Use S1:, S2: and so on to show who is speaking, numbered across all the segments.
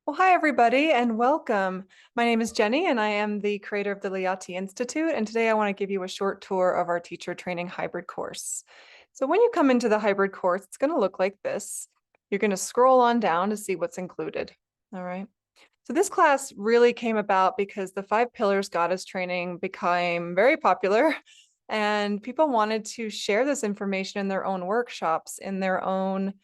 S1: Well, hi, everybody, and welcome. My name is Jenny, and I am the creator of the LIATI Institute. And today I want to give you a short tour of our teacher training hybrid course. So when you come into the hybrid course, it's going to look like this. You're going to scroll on down to see what's included. All right. So this class really came about because the 5 Pillars Goddess training became very popular, and people wanted to share this information in their own workshops, in their own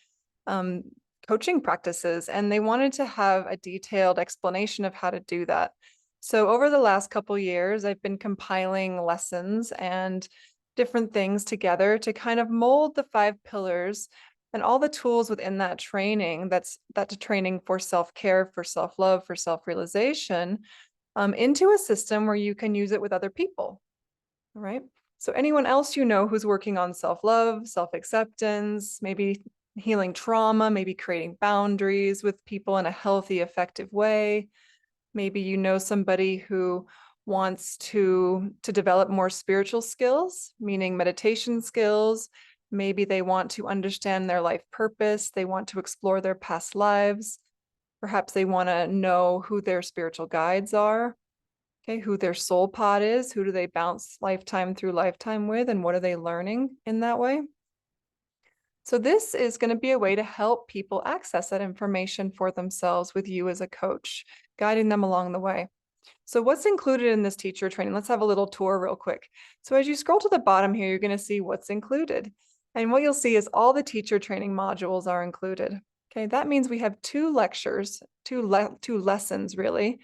S1: um, coaching practices, and they wanted to have a detailed explanation of how to do that. So over the last couple years, I've been compiling lessons and different things together to kind of mold the 5 pillars and all the tools within that training, that's training for self-care, for self-love, for self-realization, into a system where you can use it with other people. All right. So anyone else you know who's working on self-love, self-acceptance, maybe healing trauma, maybe creating boundaries with people in a healthy, effective way. Maybe you know somebody who wants to develop more spiritual skills, meaning meditation skills. Maybe they want to understand their life purpose. They want to explore their past lives. Perhaps they want to know who their spiritual guides are. Okay, who their soul pod is, who do they bounce lifetime through lifetime with, and what are they learning in that way? So this is going to be a way to help people access that information for themselves with you as a coach, guiding them along the way. So what's included in this teacher training? Let's have a little tour real quick. So as you scroll to the bottom here, you're going to see what's included. And what you'll see is all the teacher training modules are included. Okay, that means we have 2 lectures, two lessons really,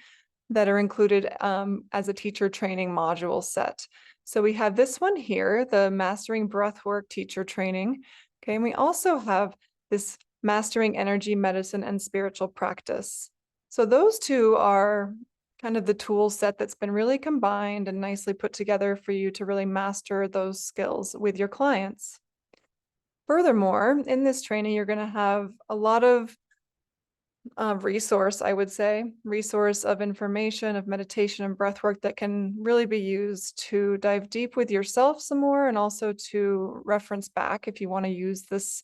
S1: that are included as a teacher training module set. So we have this one here, the Mastering Breathwork Teacher Training. Okay, and we also have this Mastering Energy, Medicine, and Spiritual Practice. So those two are kind of the tool set that's been really combined and nicely put together for you to really master those skills with your clients. Furthermore, in this training, you're going to have a lot of resource, I would say, resource of information, of meditation and breath work that can really be used to dive deep with yourself some more, and also to reference back if you want to use this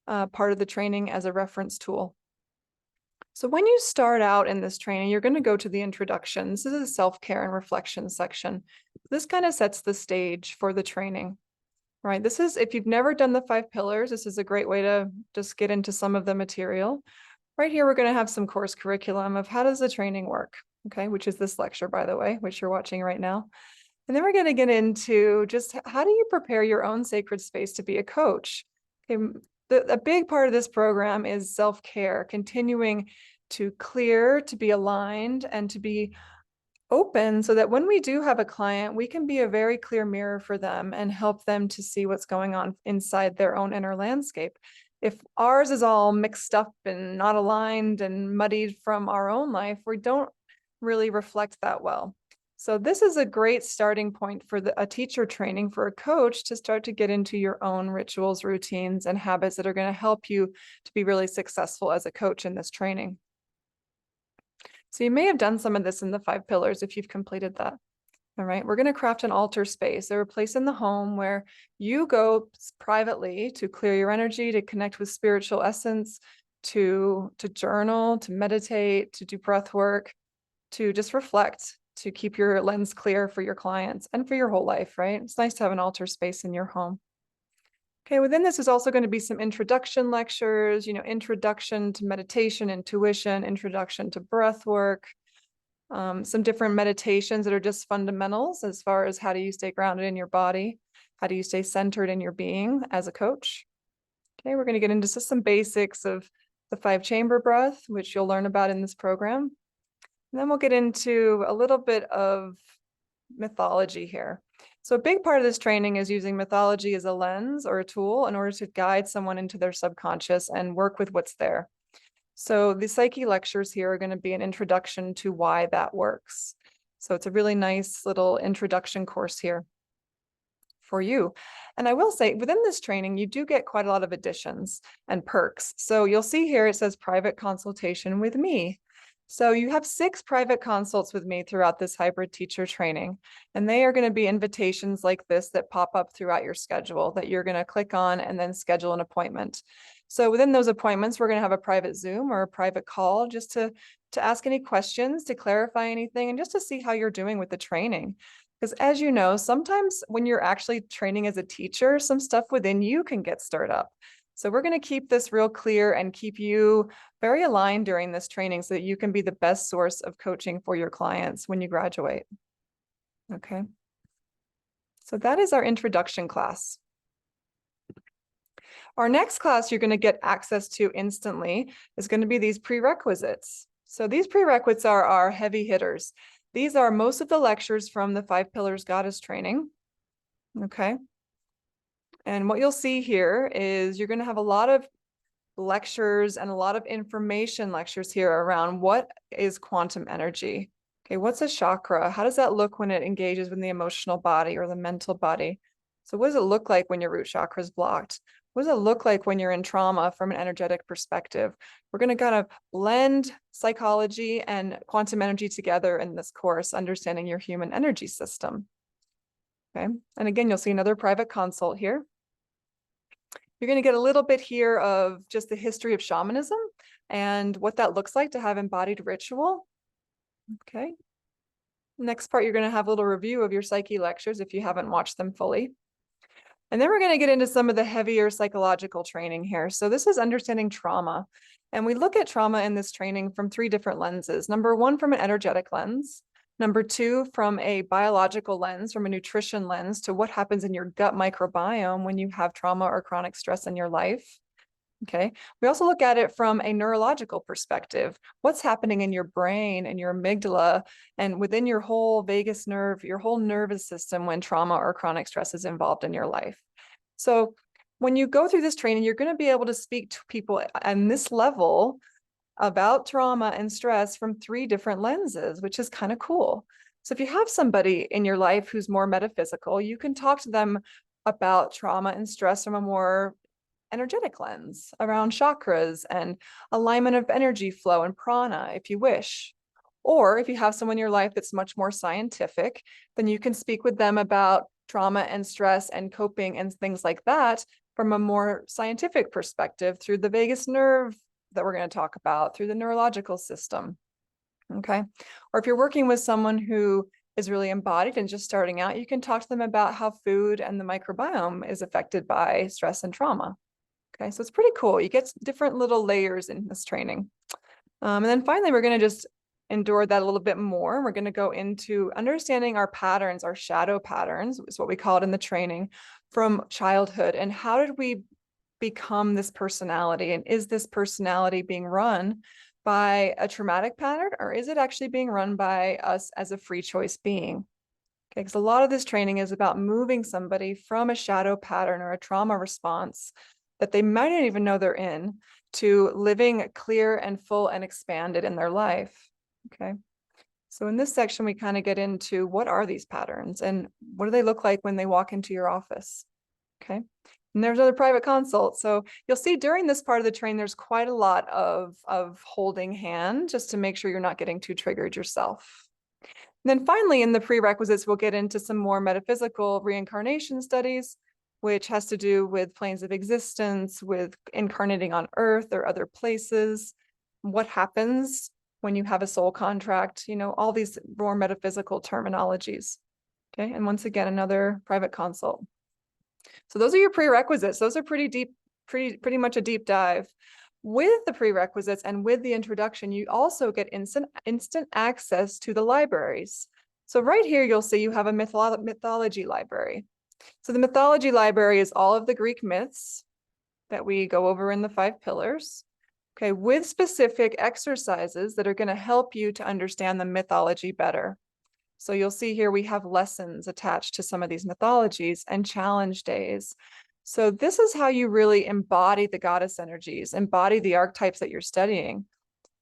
S1: part of the training as a reference tool. So when you start out in this training, you're going to go to the introduction. This is a self-care and reflection section. This kind of sets the stage for the training, right? This is, if you've never done the 5 pillars, this is a great way to just get into some of the material. Right here, we're going to have some course curriculum of how does the training work, okay, which is this lecture, by the way, which you're watching right now. And then we're going to get into just how do you prepare your own sacred space to be a coach? Okay, a big part of this program is self-care, continuing to clear, to be aligned, and to be open so that when we do have a client, we can be a very clear mirror for them and help them to see what's going on inside their own inner landscape. If ours is all mixed up and not aligned and muddied from our own life, we don't really reflect that well. So this is a great starting point for a teacher training for a coach to start to get into your own rituals, routines, and habits that are going to help you to be really successful as a coach in this training. So you may have done some of this in the 5 pillars if you've completed that. All right, we're going to craft an altar space or a place in the home where you go privately to clear your energy, to connect with spiritual essence, to journal, to meditate, to do breath work, to just reflect, to keep your lens clear for your clients and for your whole life, right? It's nice to have an altar space in your home. Okay, within this is also going to be some introduction lectures, introduction to meditation, intuition, introduction to breath work, some different meditations that are just fundamentals as far as how do you stay grounded in your body, how do you stay centered in your being as a coach. Okay, we're going to get into just some basics of the 5-chamber breath, which you'll learn about in this program. And then we'll get into a little bit of mythology here. So a big part of this training is using mythology as a lens or a tool in order to guide someone into their subconscious and work with what's there. So the Psyche lectures here are going to be an introduction to why that works. So it's a really nice little introduction course here for you. And I will say within this training, you do get quite a lot of additions and perks. So you'll see here, it says private consultation with me. So you have 6 private consults with me throughout this hybrid teacher training, and they are going to be invitations like this that pop up throughout your schedule that you're going to click on and then schedule an appointment. So within those appointments, we're going to have a private Zoom or a private call just to to ask any questions, to clarify anything, and just to see how you're doing with the training. Because as you know, sometimes when you're actually training as a teacher, some stuff within you can get stirred up. So we're going to keep this real clear and keep you very aligned during this training so that you can be the best source of coaching for your clients when you graduate. Okay. So that is our introduction class. Our next class you're going to get access to instantly is going to be these prerequisites. So these prerequisites are our heavy hitters. These are most of the lectures from the 5 Pillars Goddess training. Okay. And what you'll see here is you're going to have a lot of lectures and a lot of information lectures here around what is quantum energy. Okay, what's a chakra? How does that look when it engages with the emotional body or the mental body? So what does it look like when your root chakra is blocked? What does it look like when you're in trauma from an energetic perspective? We're going to kind of blend psychology and quantum energy together in this course, understanding your human energy system. Okay, and again, you'll see another private consult here. You're going to get a little bit here of just the history of shamanism and what that looks like to have embodied ritual. Okay. Next part, you're going to have a little review of your psyche lectures if you haven't watched them fully. And then we're going to get into some of the heavier psychological training here. So this is understanding trauma. And we look at trauma in this training from 3 different lenses. Number 1, from an energetic lens. Number 2, from a biological lens, from a nutrition lens, to what happens in your gut microbiome when you have trauma or chronic stress in your life. Okay. We also look at it from a neurological perspective. What's happening in your brain and your amygdala and within your whole vagus nerve, your whole nervous system when trauma or chronic stress is involved in your life. So when you go through this training, you're going to be able to speak to people on this level about trauma and stress from 3 different lenses, which is kind of cool. So if you have somebody in your life who's more metaphysical, you can talk to them about trauma and stress from a more energetic lens around chakras and alignment of energy flow and prana, if you wish. Or if you have someone in your life that's much more scientific, then you can speak with them about trauma and stress and coping and things like that from a more scientific perspective through the vagus nerve that we're going to talk about, through the neurological system. Okay. Or if you're working with someone who is really embodied and just starting out, you can talk to them about how food and the microbiome is affected by stress and trauma. Okay, so it's pretty cool. You get different little layers in this training. And then finally, we're going to just endure that a little bit more. We're going to go into understanding our patterns, our shadow patterns, is what we call it in the training, from childhood. And how did we become this personality? And is this personality being run by a traumatic pattern, or is it actually being run by us as a free choice being? Okay, because a lot of this training is about moving somebody from a shadow pattern or a trauma response that they might not even know they're in, to living clear and full and expanded in their life. Okay. So in this section, we kind of get into what are these patterns and what do they look like when they walk into your office? Okay. And there's other private consults. So you'll see during this part of the training, there's quite a lot of holding hand just to make sure you're not getting too triggered yourself. And then finally, in the prerequisites, we'll get into some more metaphysical reincarnation studies, which has to do with planes of existence, with incarnating on Earth or other places, what happens when you have a soul contract, you know, all these more metaphysical terminologies. Okay, and once again, another private consult. So those are your prerequisites. Those are pretty deep, pretty much a deep dive. With the prerequisites and with the introduction, you also get instant access to the libraries. So right here, you'll see you have a mythology library. So the Mythology Library is all of the Greek myths that we go over in the 5 pillars, okay, with specific exercises that are going to help you to understand the mythology better. So you'll see here we have lessons attached to some of these mythologies and challenge days. So this is how you really embody the goddess energies, embody the archetypes that you're studying,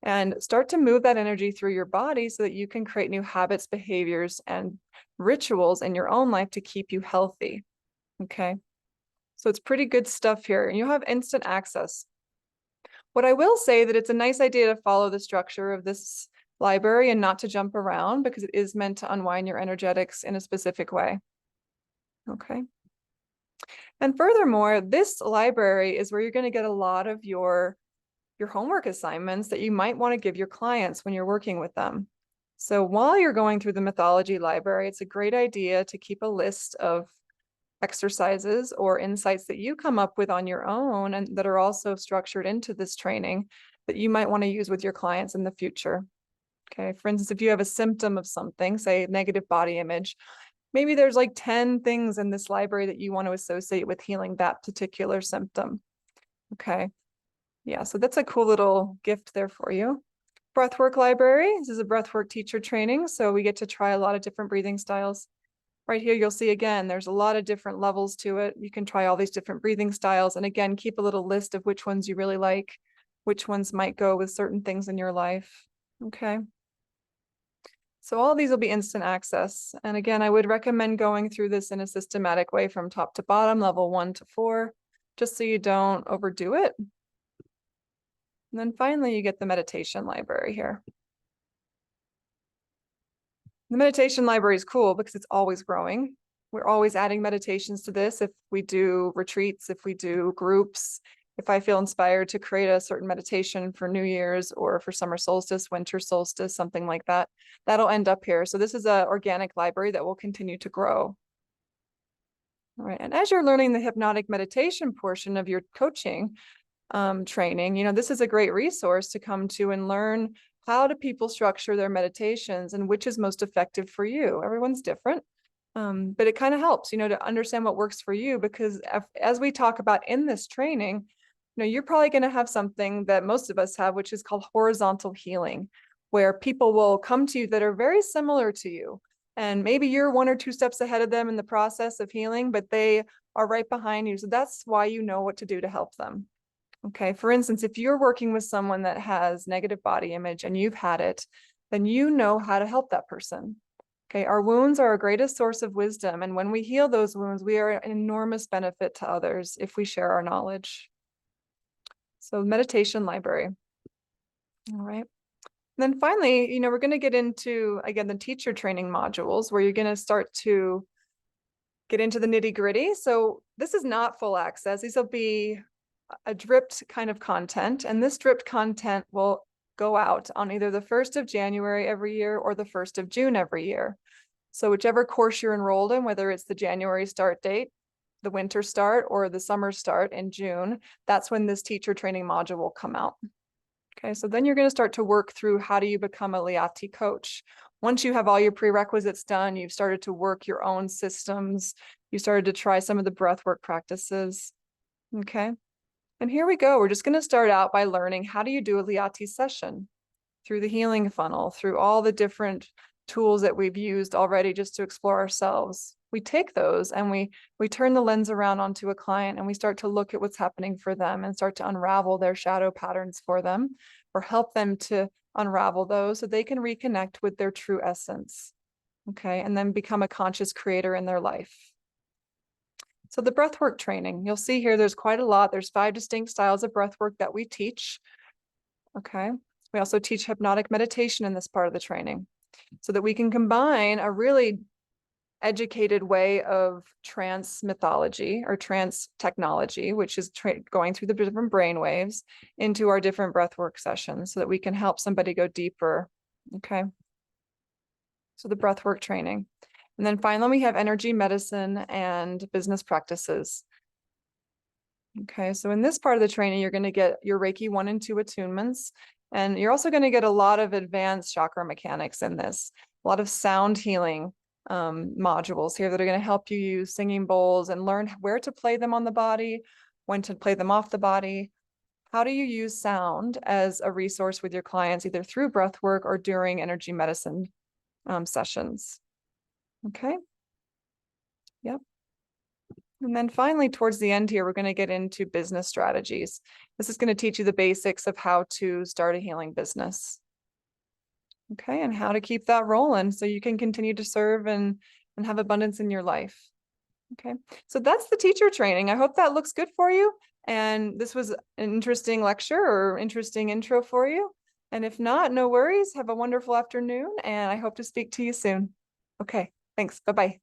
S1: and start to move that energy through your body so that you can create new habits, behaviors, and rituals in your own life to keep you healthy. Okay. So it's pretty good stuff here. And you have instant access. What I will say that it's a nice idea to follow the structure of this library and not to jump around, because it is meant to unwind your energetics in a specific way. Okay. And furthermore, this library is where you're going to get a lot of your your homework assignments that you might want to give your clients when you're working with them. So while you're going through the Mythology Library, it's a great idea to keep a list of exercises or insights that you come up with on your own and that are also structured into this training that you might want to use with your clients in the future. Okay, for instance, if you have a symptom of something, say negative body image, maybe there's like 10 things in this library that you want to associate with healing that particular symptom. Okay, yeah, so that's a cool little gift there for you. Breathwork Library, this is a breathwork teacher training, so we get to try a lot of different breathing styles. Right here, you'll see again, there's a lot of different levels to it. You can try all these different breathing styles, and again, keep a little list of which ones you really like, which ones might go with certain things in your life. Okay. So all these will be instant access. And again, I would recommend going through this in a systematic way from top to bottom, level 1 to 4, just so you don't overdo it. And then finally, you get the meditation library here. The meditation library is cool because it's always growing. We're always adding meditations to this. If we do retreats, if we do groups, if I feel inspired to create a certain meditation for New Year's or for summer solstice, winter solstice, something like that, that'll end up here. So this is an organic library that will continue to grow. All right. And as you're learning the hypnotic meditation portion of your coaching training, you know, this is a great resource to come to and learn how do people structure their meditations and which is most effective for you. Everyone's different. But it kind of helps, you know, to understand what works for you, because as we talk about in this training, you know, you're probably going to have something that most of us have, which is called horizontal healing, where people will come to you that are very similar to you. And maybe you're 1 or 2 steps ahead of them in the process of healing, but they are right behind you. So that's why you know what to do to help them. Okay, for instance, if you're working with someone that has negative body image and you've had it, then you know how to help that person. Okay, our wounds are our greatest source of wisdom. And when we heal those wounds, we are an enormous benefit to others if we share our knowledge. So meditation library. All right. And then finally, you know, we're going to get into, again, the teacher training modules where you're going to start to get into the nitty gritty. So this is not full access. These will be a dripped kind of content. And this dripped content will go out on either the 1st of January every year or the 1st of June every year. So whichever course you're enrolled in, whether it's the January start date, the winter start, or the summer start in June, that's when this teacher training module will come out. Okay, so then you're going to start to work through how do you become a LIATI coach. Once you have all your prerequisites done, you've started to work your own systems, you started to try some of the breathwork practices. Okay, and here we go. We're just going to start out by learning how do you do a LIATI session through the healing funnel, through all the different tools that we've used already just to explore ourselves. We take those and we turn the lens around onto a client and we start to look at what's happening for them and start to unravel their shadow patterns for them or help them to unravel those so they can reconnect with their true essence. Okay, and then become a conscious creator in their life. So the breathwork training, you'll see here, there's quite a lot. There's 5 distinct styles of breathwork that we teach. Okay, we also teach hypnotic meditation in this part of the training so that we can combine a really educated way of trance mythology or trance technology, which is going through the different brain waves into our different breathwork sessions so that we can help somebody go deeper. Okay. So the breathwork training. And then finally, we have energy medicine and business practices. Okay, so in this part of the training, you're going to get your Reiki 1 and 2 attunements, and you're also going to get a lot of advanced chakra mechanics in this, a lot of sound healing modules here that are going to help you use singing bowls and learn where to play them on the body, when to play them off the body. How do you use sound as a resource with your clients, either through breath work or during energy medicine sessions? Okay. Yep. And then finally, towards the end here, we're going to get into business strategies. This is going to teach you the basics of how to start a healing business. Okay, and how to keep that rolling so you can continue to serve and have abundance in your life. Okay, so that's the teacher training. I hope that looks good for you. And this was an interesting lecture or interesting intro for you. And if not, no worries. Have a wonderful afternoon, and I hope to speak to you soon. Okay, thanks. Bye-bye.